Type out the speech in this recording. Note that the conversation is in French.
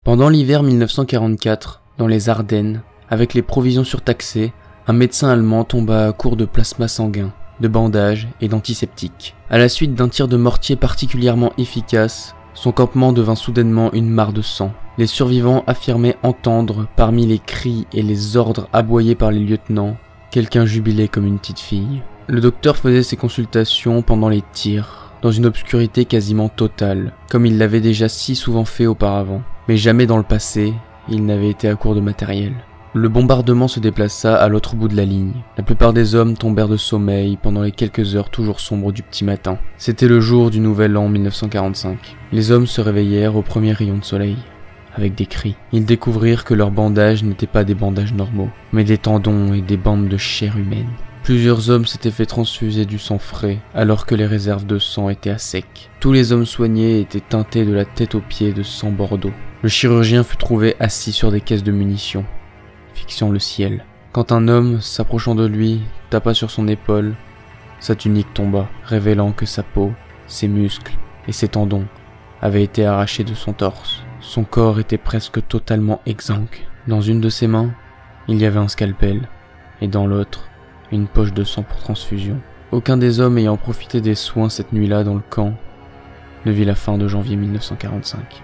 Pendant l'hiver 1944, dans les Ardennes, avec les provisions surtaxées, un médecin allemand tomba à court de plasma sanguin, de bandages et d'antiseptiques. À la suite d'un tir de mortier particulièrement efficace, son campement devint soudainement une mare de sang. Les survivants affirmaient entendre, parmi les cris et les ordres aboyés par les lieutenants, quelqu'un jubilait comme une petite fille. Le docteur faisait ses consultations pendant les tirs, dans une obscurité quasiment totale, comme il l'avait déjà si souvent fait auparavant. Mais jamais dans le passé, il n'avait été à court de matériel. Le bombardement se déplaça à l'autre bout de la ligne. La plupart des hommes tombèrent de sommeil pendant les quelques heures toujours sombres du petit matin. C'était le jour du nouvel an 1945. Les hommes se réveillèrent aux premiers rayons de soleil. Avec des cris, ils découvrirent que leurs bandages n'étaient pas des bandages normaux, mais des tendons et des bandes de chair humaine. Plusieurs hommes s'étaient fait transfuser du sang frais, alors que les réserves de sang étaient à sec. Tous les hommes soignés étaient teintés de la tête aux pieds de sang bordeaux. Le chirurgien fut trouvé assis sur des caisses de munitions, fixant le ciel. Quand un homme, s'approchant de lui, tapa sur son épaule, sa tunique tomba, révélant que sa peau, ses muscles et ses tendons avaient été arrachés de son torse. Son corps était presque totalement exsangue. Dans une de ses mains, il y avait un scalpel, et dans l'autre, une poche de sang pour transfusion. Aucun des hommes ayant profité des soins cette nuit-là dans le camp ne vit la fin de janvier 1945.